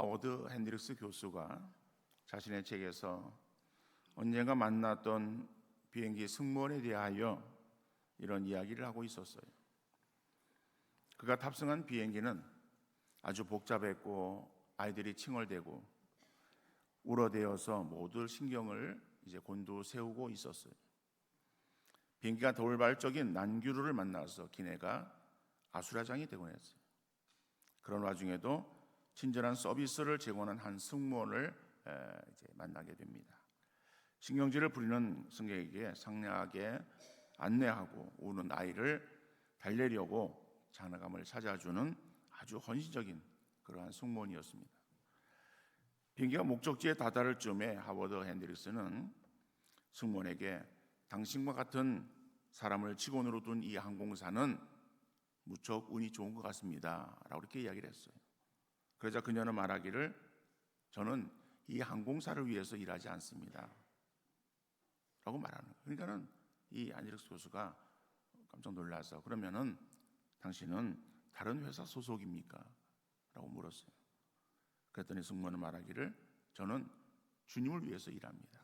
하워드 핸드릭스 교수가 자신의 책에서 언젠가 만났던 비행기 승무원에 대하여 이런 이야기를 하고 있었어요. 그가 탑승한 비행기는 아주 복잡했고 아이들이 칭얼대고 울어대어서 모두 신경을 곤두세우고 있었어요. 비행기가 돌발적인 난규류를 만나서 기내가 아수라장이 되곤 했어요. 그런 와중에도 친절한 서비스를 제공하는 한 승무원을 만나게 됩니다. 신경질을 부리는 승객에게 상냥하게 안내하고 우는 아이를 달래려고 장난감을 찾아주는 아주 헌신적인 그러한 승무원이었습니다. 비행기가 목적지에 다다를 즈음에 하워드 핸드릭스는 승무원에게 당신과 같은 사람을 직원으로 둔 이 항공사는 무척 운이 좋은 것 같습니다 라고 이렇게 이야기를 했어요. 그러자 그녀는 말하기를 저는 이 항공사를 위해서 일하지 않습니다 라고 말하는 거예요. 그러니까는 이 안드릭스 교수가 깜짝 놀라서 그러면은 당신은 다른 회사 소속입니까? 라고 물었어요. 그랬더니 승무원은 말하기를 저는 주님을 위해서 일합니다.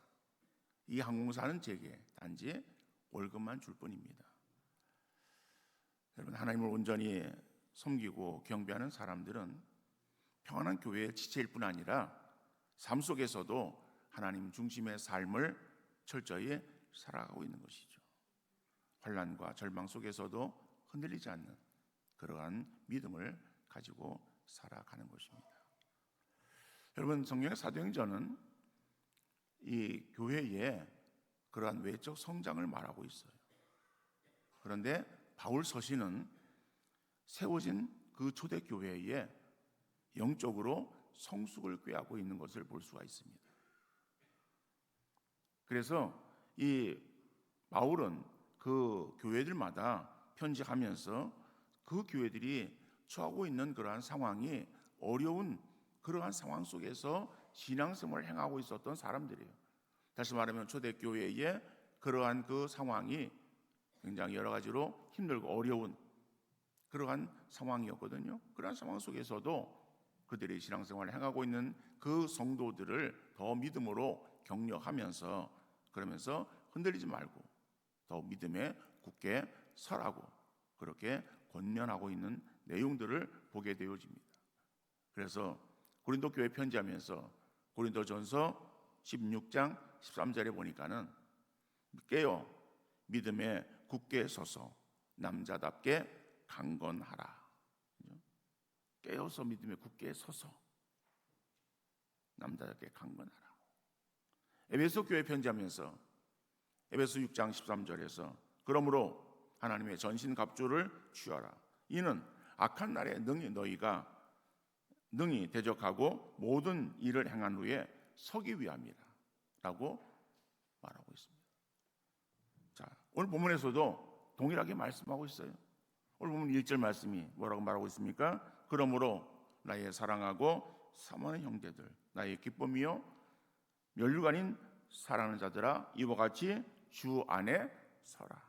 이 항공사는 제게 단지 월급만 줄 뿐입니다. 여러분, 하나님을 온전히 섬기고 경배하는 사람들은 평안한 교회의 지체일 뿐 아니라 삶 속에서도 하나님 중심의 삶을 철저히 살아가고 있는 것이죠. 환난과 절망 속에서도 흔들리지 않는 그러한 믿음을 가지고 살아가는 것입니다. 여러분, 성경의 사도행전은 이 교회의 그러한 외적 성장을 말하고 있어요. 그런데 바울 서신은 세워진 그 초대교회에 영적으로 성숙을 꾀하고 있는 것을 볼 수가 있습니다. 그래서 이 바울은 그 교회들마다 편지하면서 그 교회들이 처하고 있는 그러한 상황이 어려운 그러한 상황 속에서 신앙생활을 행하고 있었던 사람들이에요. 다시 말하면 초대교회의 그러한 그 상황이 굉장히 여러 가지로 힘들고 어려운 그러한 상황이었거든요. 그러한 상황 속에서도 그들이 신앙생활을 행하고 있는 그 성도들을 더 믿음으로 격려하면서 그러면서 흔들리지 말고 더 믿음에 굳게 서라고 그렇게 권면하고 있는 내용들을 보게 되어집니다. 그래서 고린도 교회 편지하면서 고린도전서 16장 13절에 보니까는 깨어 믿음에 굳게 서서 남자답게 강건하라. 깨어서 믿음에 굳게 서서 남자답게 강건하라. 에베소 교회 편지하면서 에베소 6장 13절에서 그러므로 하나님의 전신갑주를 취하라. 이는 악한 날에 너희가 능히 대적하고 모든 일을 행한 후에 서기 위함이라 라고 말하고 있습니다. 자, 오늘 본문에서도 동일하게 말씀하고 있어요. 오늘 보면 1절 말씀이 뭐라고 말하고 있습니까? 그러므로 나의 사랑하고 사모하는 형제들, 나의 기쁨이요 면류관인 사랑하는 자들아, 이와 같이 주 안에 서라.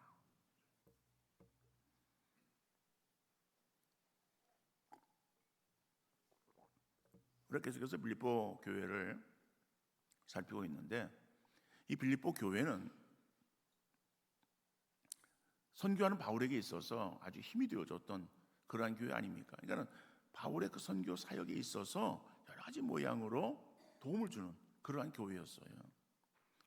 우리가 계속해서 빌립보 교회를 살피고 있는데 이 빌립보 교회는 선교하는 바울에게 있어서 아주 힘이 되어줬던 그러한 교회 아닙니까? 그러니까 바울의 그 선교 사역에 있어서 여러 가지 모양으로 도움을 주는 그러한 교회였어요.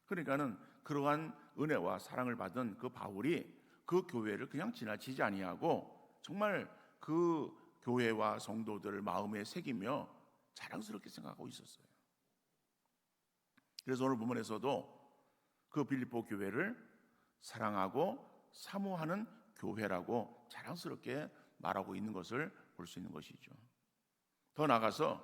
그러니까는 그러한 은혜와 사랑을 받은 그 바울이 그 교회를 그냥 지나치지 아니하고 정말 그 교회와 성도들을 마음에 새기며 자랑스럽게 생각하고 있었어요. 그래서 오늘 본문에서도 그 빌립보 교회를 사랑하고 사모하는 교회라고 자랑스럽게 말하고 있는 것을 볼 수 있는 것이죠. 더 나아가서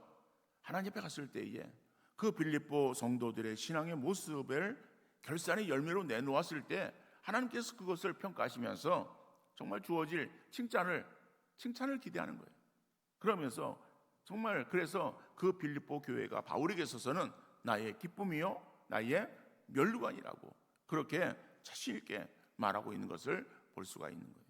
하나님 앞에 갔을 때에 그 빌립보 성도들의 신앙의 모습을 결산의 열매로 내놓았을 때 하나님께서 그것을 평가하시면서 정말 주어질 칭찬을 기대하는 거예요. 그러면서 정말 그래서 그 빌립보 교회가 바울에게 있어서는 나의 기쁨이요 나의 면류관이라고 그렇게 자신 있게 말하고 있는 것을 볼 수가 있는 거예요.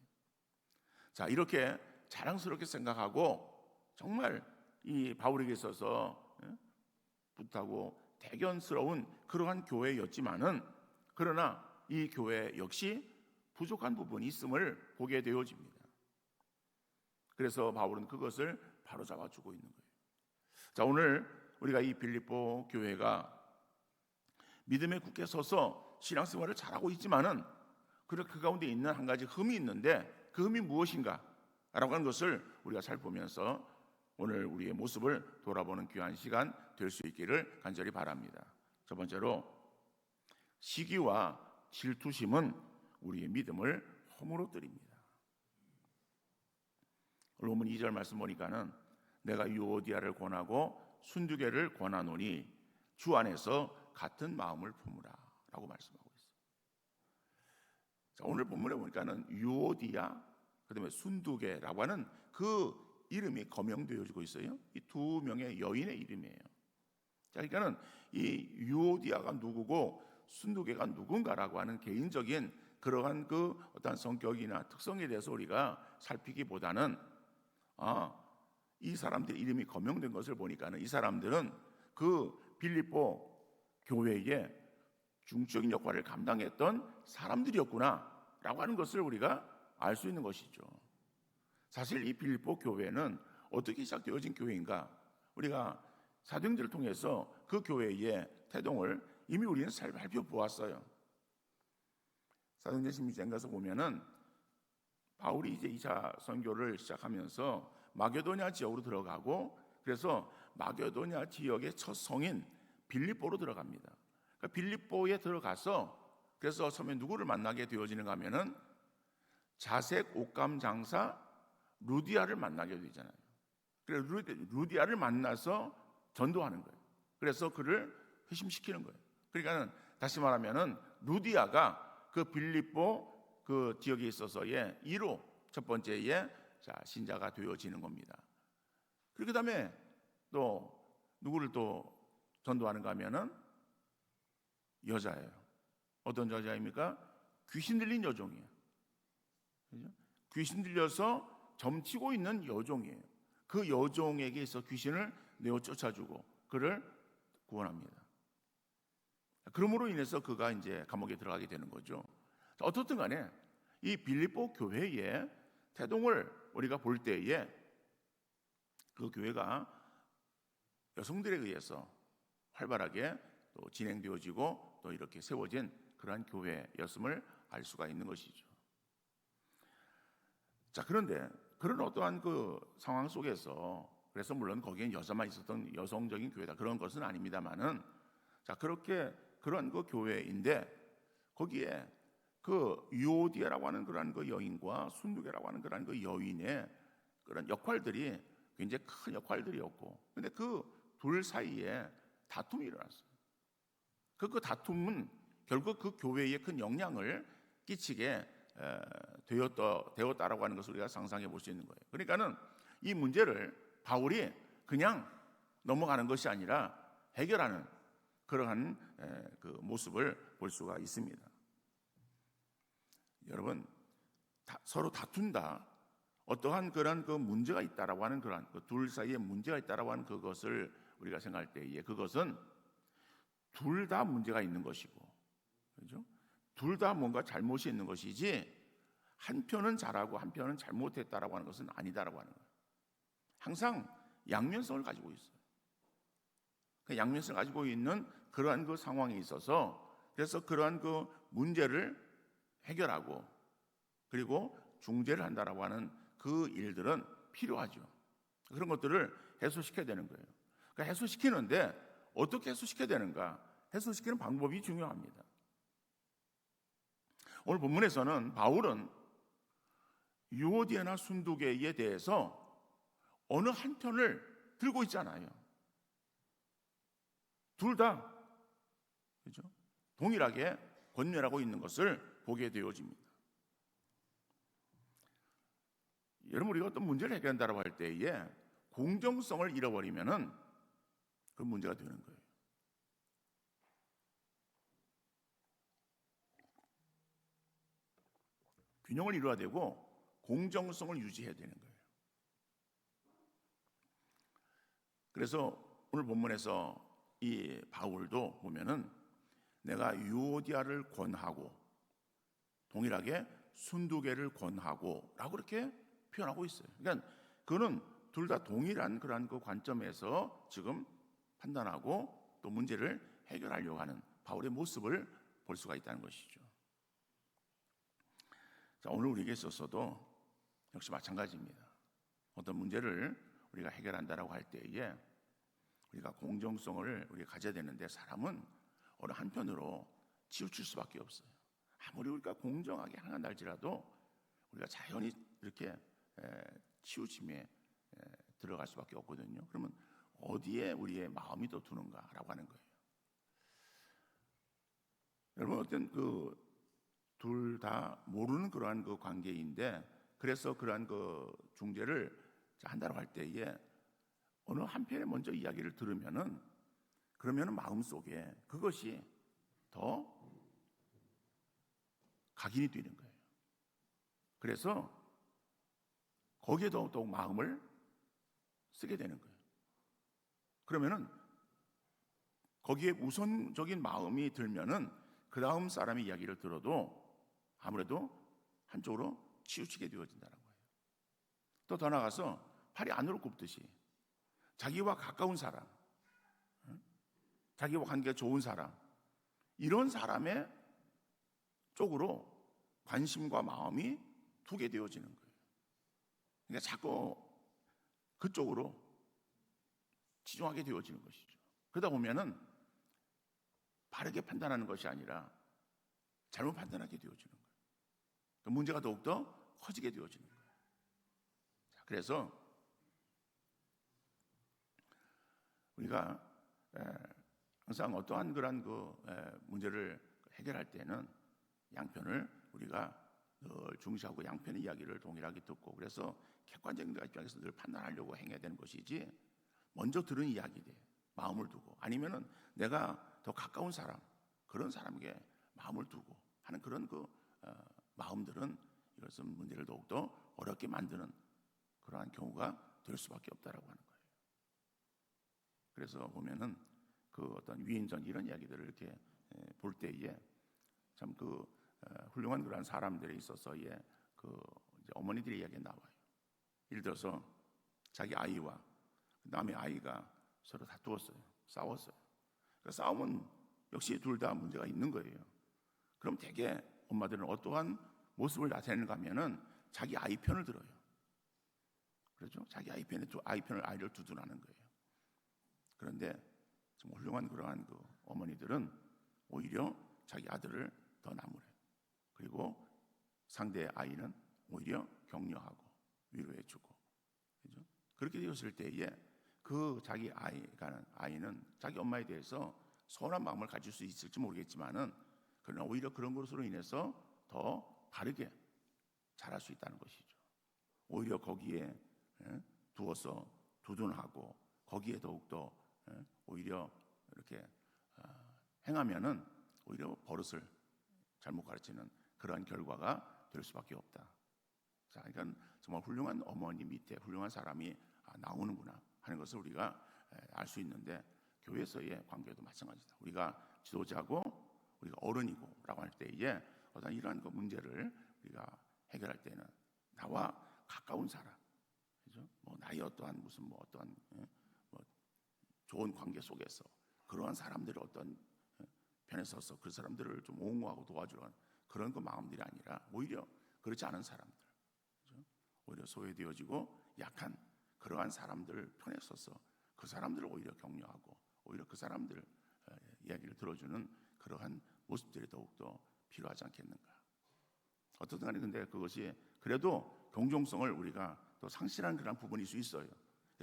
자, 이렇게 자랑스럽게 생각하고 정말 이 바울에게 있어서 풋하고 대견스러운 그러한 교회였지만은 그러나 이 교회 역시 부족한 부분이 있음을 보게 되어집니다. 그래서 바울은 그것을 바로잡아주고 있는 거예요. 자, 오늘 우리가 이 빌립보 교회가 믿음에 굳게 서서 신앙생활을 잘하고 있지만은 그 가운데 있는 한 가지 흠이 있는데 그 흠이 무엇인가? 라고 하는 것을 우리가 살펴보면서 오늘 우리의 모습을 돌아보는 귀한 시간 될 수 있기를 간절히 바랍니다. 첫 번째로 시기와 질투심은 우리의 믿음을 허물어뜨립니다. 로마서 2절 말씀 보니까는 내가 유오디아를 권하고 순두개를 권하노니 주 안에서 같은 마음을 품으라 라고 말씀하고 있어요. 자, 오늘 본문에 보니까는 유오디아 그다음에 순두개라고 하는 그 이름이 거명되어지고 있어요. 이 두 명의 여인의 이름이에요. 자, 그러니까는 이 유오디아가 누구고 순두개가 누군가라고 하는 개인적인 그러한 그 어떤 성격이나 특성에 대해서 우리가 살피기보다는 이 사람들 이름이 거명된 것을 보니까는 이 사람들은 그 빌립보 교회의 중적인 역할을 감당했던 사람들이었구나라고 하는 것을 우리가 알 수 있는 것이죠. 사실 이 빌립보 교회는 어떻게 시작되어진 교회인가? 우리가 사도행전을 통해서 그 교회의 태동을 이미 우리는 살펴보았어요. 사도행전 16장에 가서 보면은 바울이 이제 2차 선교를 시작하면서 마게도냐 지역으로 들어가고 그래서 마게도냐 지역의 첫 성인 빌립보로 들어갑니다. 그러니까 빌립보에 들어가서 그래서 처음에 누구를 만나게 되어지는가 하면은 자색 옷감 장사 루디아를 만나게 되잖아요. 그래서 루디아를 만나서 전도하는 거예요. 그래서 그를 회심시키는 거예요. 그러니까는 다시 말하면은 루디아가 그 빌립보 그 지역에 있어서의 1호 첫 번째의 신자가 되어지는 겁니다. 그리고 그다음에 또 누구를 또 전도하는가 하면은 여자예요. 어떤 여자입니까? 귀신 들린 여종이에요. 그죠? 귀신 들려서 점치고 있는 여종이에요. 그 여종에게서 귀신을 내어 쫓아주고 그를 구원합니다. 그러므로 인해서 그가 이제 감옥에 들어가게 되는 거죠. 어떻든 간에 이 빌립보 교회의 태동을 우리가 볼 때에 그 교회가 여성들에 의해서 활발하게 또 진행되어지고 또 이렇게 세워진 그러한 교회였음을 알 수가 있는 것이죠. 자, 그런데 그런 어떠한 그 상황 속에서 그래서 물론 거기엔 여자만 있었던 여성적인 교회다 그런 것은 아닙니다만은 자, 그렇게 그런 그 교회인데 거기에 그 유오디아라고 하는 그러한 그 여인과 순두개라고 하는 그러한 그 여인의 그런 역할들이 굉장히 큰 역할들이었고, 근데 그 둘 사이에 다툼이 일어났어요. 그 다툼은 결국 그 교회에 큰 영향을 끼치게 되었다라고 하는 것을 우리가 상상해 볼 수 있는 거예요. 그러니까는 이 문제를 바울이 그냥 넘어가는 것이 아니라 해결하는 그러한 그 모습을 볼 수가 있습니다. 여러분, 서로 다툰다. 어떠한 그런 그 문제가 있다라고 하는 그런 그 둘 사이에 문제가 있다라고 하는 그것을 우리가 생각할 때에 그것은 둘 다 문제가 있는 것이고, 그렇죠? 둘 다 뭔가 잘못이 있는 것이지 한편은 잘하고 한편은 잘못했다라고 하는 것은 아니다라고 하는 거예요. 항상 양면성을 가지고 있어요. 그 양면성을 가지고 있는 그러한 그 상황에 있어서 그래서 그러한 그 문제를 해결하고 그리고 중재를 한다라고 하는 그 일들은 필요하죠. 그런 것들을 해소시켜야 되는 거예요. 그러니까 해소시키는데 어떻게 해소시켜야 되는가? 해소시키는 방법이 중요합니다. 오늘 본문에서는 바울은 유오디아나 순두개에 대해서 어느 한편을 들고 있잖아요. 둘 다 그렇죠? 동일하게 권면하고 있는 것을 보게 되어집니다. 여러분, 우리가 어떤 문제를 해결한다고 할 때에 공정성을 잃어버리면은 그 문제가 되는 거예요. 균형을 이루어야 되고 공정성을 유지해야 되는 거예요. 그래서 오늘 본문에서 이 바울도 보면은 내가 유오디아를 권하고 동일하게 순두개를 권하고 라고 그렇게 표현하고 있어요. 그러니까 그거는 둘 다 동일한 그러한 그 관점에서 지금 판단하고 또 문제를 해결하려고 하는 바울의 모습을 볼 수가 있다는 것이죠. 자, 오늘 우리에게 있어서도 역시 마찬가지입니다. 어떤 문제를 우리가 해결한다라고 할 때에 우리가 공정성을 우리가 가져야 되는데 사람은 어느 한편으로 치우칠 수밖에 없어요. 아무리 우리가 공정하게 행한다 할지라도 우리가 자연히 이렇게 치우침에 들어갈 수밖에 없거든요. 그러면 어디에 우리의 마음이 더 두는가라고 하는 거예요. 여러분, 어떤 그 둘 다 모르는 그러한 그 관계인데, 그래서 그러한 그 중재를 한다고 할 때에 어느 한편에 먼저 이야기를 들으면은 그러면은 마음 속에 그것이 더 각인이 되는 거예요. 그래서 거기에 더욱 마음을 쓰게 되는 거예요. 그러면은 거기에 우선적인 마음이 들면은 그 다음 사람의 이야기를 들어도 아무래도 한쪽으로 치우치게 되어진다는 거예요. 또 더 나아가서 팔이 안으로 굽듯이 자기와 가까운 사람, 자기와 관계가 좋은 사람, 이런 사람의 쪽으로 관심과 마음이 두게 되어지는 거예요. 그러니까 자꾸 그쪽으로 치중하게 되어지는 것이죠. 그러다 보면은 바르게 판단하는 것이 아니라 잘못 판단하게 되어지는 거예요. 문제가 더욱더 커지게 되어지는 거예요. 자, 그래서 우리가 항상 어떠한 그런 문제를 해결할 때는 양편을 우리가 늘 중시하고 양편의 이야기를 동일하게 듣고, 그래서 객관적인 입장에서 늘 판단하려고 행해야 되는 것이지, 먼저 들은 이야기에 마음을 두고 아니면은 내가 더 가까운 사람, 그런 사람에게 마음을 두고 하는 그런 마음들은 이것은 문제를 더욱더 어렵게 만드는 그러한 경우가 될 수밖에 없다라고 하는 거예요. 그래서 보면은 그 어떤 위인전 이런 이야기들을 이렇게 볼 때에 참 훌륭한 그러한 사람들에 있어서의 이제 어머니들의 이야기가 나와요. 예를 들어서 자기 아이와 남의 아이가 서로 다투었어요. 싸웠어요. 그 싸움은 역시 둘 다 문제가 있는 거예요. 그럼 대개 엄마들은 어떠한 모습을 나타내는가 하면은 자기 아이 편을 들어요. 그렇죠? 자기 아이 편을 아이를 두둔하는 거예요. 그런데 정말 훌륭한 그러한 어머니들은 오히려 자기 아들을 더 나무래요. 그리고 상대의 아이는 오히려 격려하고 위로해주고, 그렇죠? 그렇게 되었을 때에 자기 아이는 자기 엄마에 대해서 서운한 마음을 가질 수 있을지 모르겠지만은, 그러나 오히려 그런 것으로 인해서 더 바르게 자랄 수 있다는 것이죠. 오히려 거기에 두어서 두둔하고 거기에 더욱더 오히려 이렇게 행하면은 오히려 버릇을 잘못 가르치는 그러한 결과가 될 수밖에 없다. 자, 그러니까 정말 훌륭한 어머니 밑에 훌륭한 사람이 나오는구나 하는 것을 우리가 알 수 있는데, 교회에서의 관계도 마찬가지다. 우리가 지도자고 우리가 어른이고라고 할 때에 어떤 이러한 문제를 우리가 해결할 때는 나와 가까운 사람, 그죠? 나의 어떠한 무슨 어떠한 좋은 관계 속에서 그러한 사람들이 어떤 편에 서서 그 사람들을 좀 옹호하고 도와주는 그런 마음들이 아니라 오히려 그렇지 않은 사람들, 그죠? 오히려 소외되어지고 약한 그러한 사람들 편에 서서 그 사람들을 오히려 격려하고 오히려 그 사람들 이야기를 들어주는 그러한 모습들이 더욱더 필요하지 않겠는가. 어떻든 간에 근데 그것이 그래도 공정성을 우리가 또 상실한 그런 부분일 수 있어요.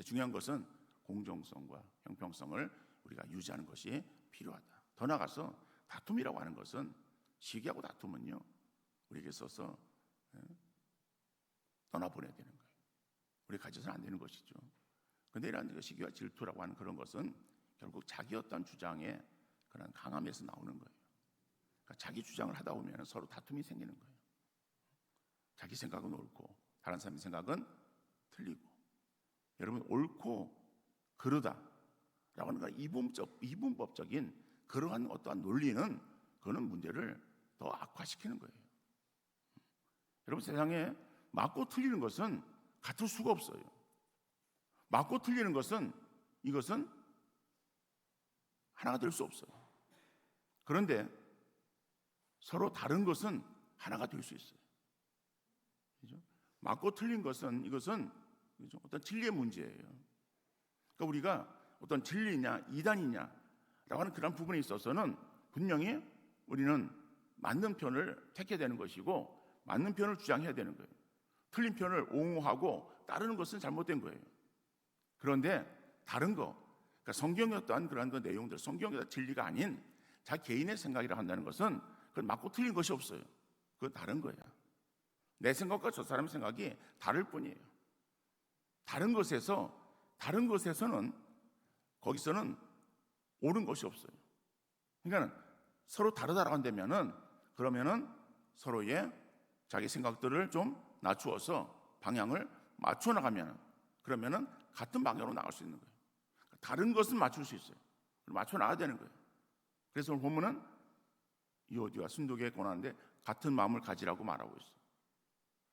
중요한 것은 공정성과 형평성을 우리가 유지하는 것이 필요하다. 더 나아가서 다툼이라고 하는 것은, 시기하고 다툼은요 우리에게 있어서 떠나보내야 되는 거예요. 우리 가져서는 안 되는 것이죠. 그런데 이러한 시기와 질투라고 하는 그런 것은 결국 자기 어떤 주장의 그런 강함에서 나오는 거예요. 그러니까 자기 주장을 하다 보면 서로 다툼이 생기는 거예요. 자기 생각은 옳고 다른 사람의 생각은 틀리고. 여러분, 옳고 그르다 하는 건 이분법적인 그러한 어떠한 논리는 그거는 문제를 더 악화시키는 거예요. 여러분, 세상에 맞고 틀리는 것은 같을 수가 없어요. 맞고 틀리는 것은 이것은 하나가 될 수 없어요. 그런데 서로 다른 것은 하나가 될 수 있어요. 그렇죠? 맞고 틀린 것은 이것은 어떤 진리의 문제예요. 그러니까 우리가 어떤 진리냐 이단이냐라고 하는 그런 부분에 있어서는 분명히 우리는 맞는 편을 택해야 되는 것이고 맞는 편을 주장해야 되는 거예요. 틀린 편을 옹호하고 따르는 것은 잘못된 거예요. 그런데 다른 거, 그러니까 성경의 어떠한 그런 내용들, 성경의 진리가 아닌 자기 개인의 생각이라 한다는 것은 그건 맞고 틀린 것이 없어요. 그건 다른 거야. 내 생각과 저 사람의 생각이 다를 뿐이에요. 다른 것에서는 거기서는 옳은 것이 없어요. 그러니까 서로 다르다라고 한다면은 그러면은 서로의 자기 생각들을 좀 낮추어서 방향을 맞춰 나가면 그러면은 같은 방향으로 나갈 수 있는 거예요. 다른 것은 맞출 수 있어요. 맞춰 나가야 되는 거예요. 그래서 오늘 본문은 유오디와 순도교에 권하는데 같은 마음을 가지라고 말하고 있어요.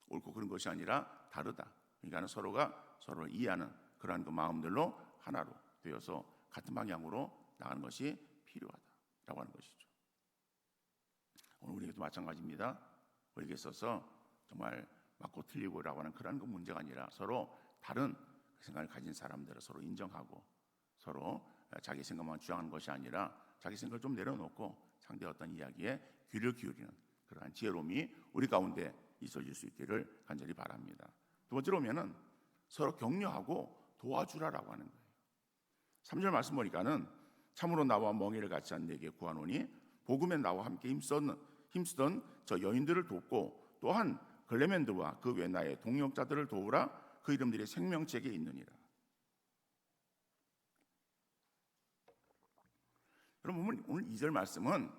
옳고 그런 것이 아니라 다르다. 그러니까 서로가 서로를 이해하는 그러한 그 마음들로 하나로 되어서 같은 방향으로 나가는 것이 필요하다라고 하는 것이죠. 오늘 우리에게도 마찬가지입니다. 우리에게 있어서 정말 맞고 틀리고라고 하는 그런 그 문제가 아니라 서로 다른 생각을 가진 사람들을 서로 인정하고 서로 자기 생각만 주장하는 것이 아니라 자기 생각을 좀 내려놓고 상대의 어떤 이야기에 귀를 기울이는 그러한 지혜로움이 우리 가운데 있어질 수 있기를 간절히 바랍니다. 두 번째로 오면은 서로 격려하고 도와주라라고 하는 거예요. 3절 말씀 보니까는 참으로 나와 멍에를 같이 한 내게 구하노니 복음에 나와 함께 힘쓰던 저 여인들을 돕고 또한 글레멘드와 그 외 나의 동역자들을 도우라. 그 이름들이 생명책에 있느니라. 여러분, 오늘 2절 말씀은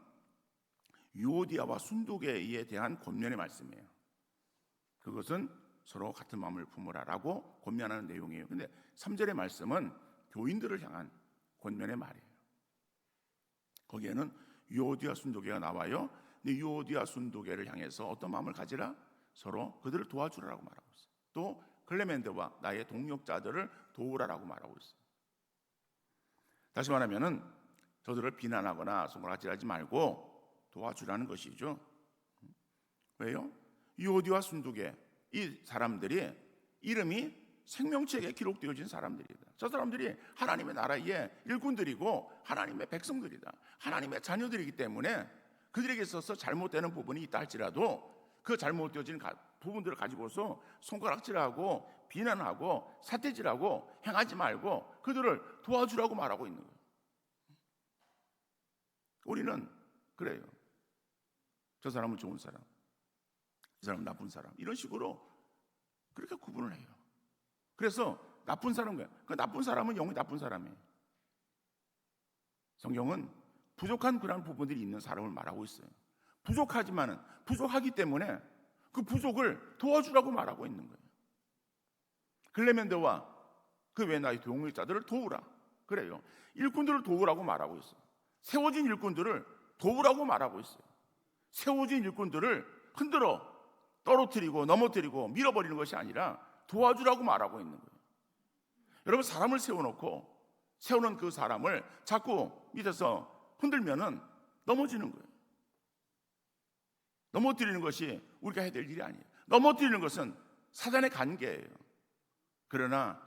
유오디아와 순도계에 대한 권면의 말씀이에요. 그것은 서로 같은 마음을 품으라라고 권면하는 내용이에요. 그런데 3절의 말씀은 교인들을 향한 권면의 말이에요. 거기에는 유오디아 순도계가 나와요. 근데 유오디아 순도계를 향해서 어떤 마음을 가지라? 서로 그들을 도와주라라고 말하고 있어요. 또 클레멘드와 나의 동역자들을 도우라라고 말하고 있어요. 다시 말하면은 저들을 비난하거나 손가락질하지 말고 도와주라는 것이죠. 왜요? 유오디와 순도계 이 사람들이 이름이 생명책에 기록되어진 사람들이다. 저 사람들이 하나님의 나라의 일꾼들이고 하나님의 백성들이다. 하나님의 자녀들이기 때문에 그들에게 있어서 잘못되는 부분이 있다 할지라도 그 잘못되어진 부분들을 가지고서 손가락질하고 비난하고 삿대질하고 행하지 말고 그들을 도와주라고 말하고 있는 거예요. 우리는 그래요. 저 사람은 좋은 사람, 이 사람은 나쁜 사람, 이런 식으로 그렇게 구분을 해요. 그래서 나쁜 사람은 그 나쁜 사람은 영원히 나쁜 사람이에요. 성경은 부족한 그런 부분들이 있는 사람을 말하고 있어요. 부족하지만은 부족하기 때문에 그 부족을 도와주라고 말하고 있는 거예요. 글레멘드와 그 외 나의 동역자들을 도우라. 그래요. 일꾼들을 도우라고 말하고 있어요. 세워진 일꾼들을 도우라고 말하고 있어요. 세워진 일꾼들을 흔들어 떨어뜨리고 넘어뜨리고 밀어버리는 것이 아니라 도와주라고 말하고 있는 거예요. 여러분, 사람을 세우는 그 사람을 자꾸 밑에서 흔들면은 넘어지는 거예요. 넘어뜨리는 것이 우리가 해야 될 일이 아니에요. 넘어뜨리는 것은 사단의 관계예요. 그러나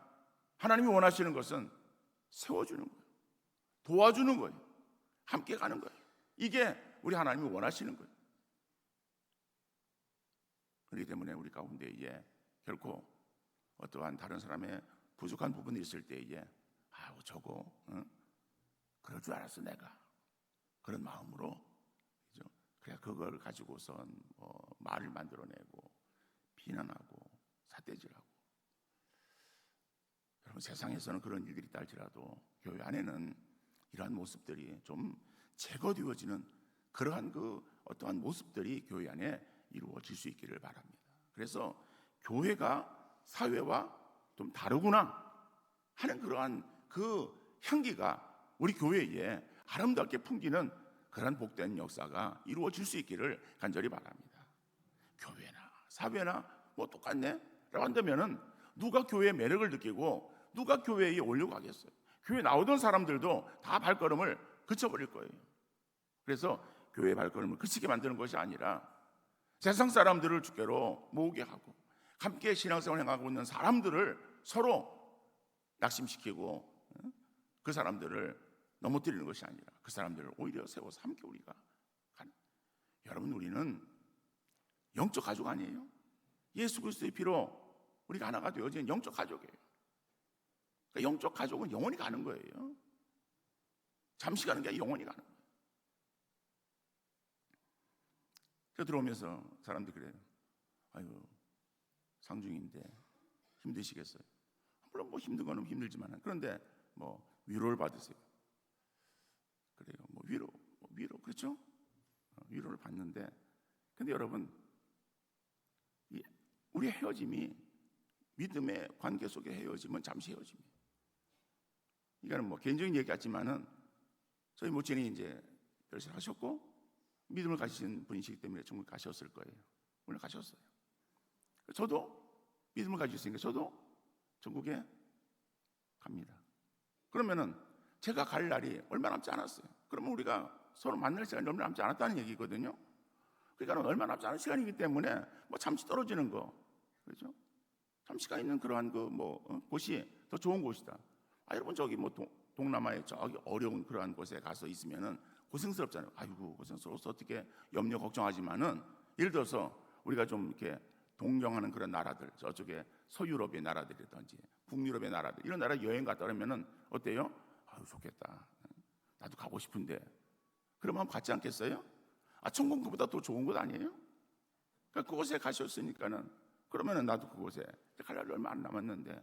하나님이 원하시는 것은 세워주는 거예요. 도와주는 거예요. 함께 가는 거예요. 이게 우리 하나님이 원하시는 거예요. 그렇기 때문에 우리 가운데에 결코 어떠한 다른 사람의 부족한 부분이 있을 때에 저거 그럴 줄 알았어 내가 그런 마음으로 그래 그걸 가지고선 말을 만들어내고 비난하고 삿대질하고. 여러분, 세상에서는 그런 일들이 있다 할지라도 교회 안에는 이러한 모습들이 좀 제거되어지는 그러한 그 어떠한 모습들이 교회 안에 이루어질 수 있기를 바랍니다. 그래서 교회가 사회와 좀 다르구나 하는 그러한 그 향기가 우리 교회에 아름답게 풍기는 그런 복된 역사가 이루어질 수 있기를 간절히 바랍니다. 교회나 사회나 뭐 똑같네 라고 한다면은 누가 교회의 매력을 느끼고 누가 교회에 오려고 하겠어요? 교회 나오던 사람들도 다 발걸음을 그쳐버릴 거예요. 그래서 교회의 발걸음을 그치게 만드는 것이 아니라 세상 사람들을 주께로 모으게 하고 함께 신앙생활을 행하고 있는 사람들을 서로 낙심시키고 그 사람들을 넘어뜨리는 것이 아니라 그 사람들을 오히려 세워서 함께 우리가 가는. 여러분, 우리는 영적 가족 아니에요? 예수 그리스도의 피로 우리가 하나가 되어진 영적 가족이에요. 그러니까 영적 가족은 영원히 가는 거예요. 잠시 가는 게 아니라 영원히 가는 거예요. 그래서 들어오면서 사람들이 그래요. 아이고, 상중인데 힘드시겠어요? 물론 뭐 힘든 거는 힘들지만 그런데 뭐 위로를 받으세요. 그래요. 뭐 위로 그렇죠? 위로를 받는데 근데 여러분, 우리 헤어짐이 믿음의 관계 속의 헤어짐은 잠시 헤어짐이에요. 이거는 뭐 개인적인 얘기 같지만은 저희 모친이 이제 결혼을 하셨고 믿음을 가지신 분이시기 때문에 천국 가셨을 거예요. 물론 가셨어요. 저도 믿음을 가지고 있으니까 저도 천국에 갑니다. 그러면은 제가 갈 날이 얼마 남지 않았어요. 그러면 우리가 서로 만날 시간이 얼마 남지 않았다는 얘기거든요. 그러니까 얼마 남지 않은 시간이기 때문에 뭐 잠시 떨어지는 거, 그렇죠? 잠시가 있는 그러한 곳이 더 좋은 곳이다. 여러분 저기 뭐 동남아의 저기 어려운 그러한 곳에 가서 있으면은 고생스럽잖아요. 아이고 고생스러워서 어떻게 염려 걱정하지만은 예를 들어서 우리가 좀 이렇게 동경하는 그런 나라들, 저쪽에 서유럽의 나라들이든지 북유럽의 나라들 이런 나라 여행 갔다 그러면은 어때요? 아유 좋겠다. 나도 가고 싶은데 그러면 같지 않겠어요? 천국 그보다 더 좋은 곳 아니에요? 그러니까 그곳에 가셨으니까는 그러면은 나도 그곳에 갈 날이 얼마 안 남았는데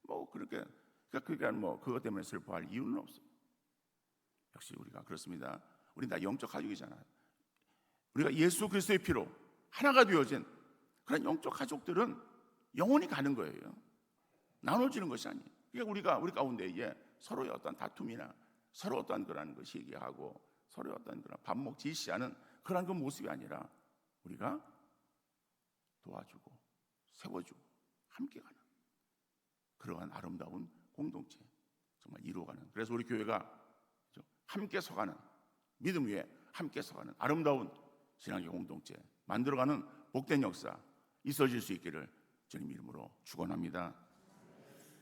뭐 그러니까 뭐 그것 때문에 슬퍼할 이유는 없어요. 역시 우리가 그렇습니다. 우리 다 영적 가족이잖아요. 우리가 예수 그리스도의 피로 하나가 되어진 그런 영적 가족들은 영원히 가는 거예요. 나눠지는 것이 아니에요. 그러니까 우리 가운데에 서로의 어떤 다툼이나 서로 어떤 그런 것이 얘기하고 서로의 어떤 그런 반목 질시하는 그런 그 모습이 아니라 우리가 도와주고 세워주고 함께 가는 그러한 아름다운 공동체 정말 이루어가는. 그래서 우리 교회가 함께 서가는 믿음 위에 함께 서가는 아름다운 신앙의 공동체 만들어가는 복된 역사 있어질 수 있기를 주님 이름으로 축원합니다.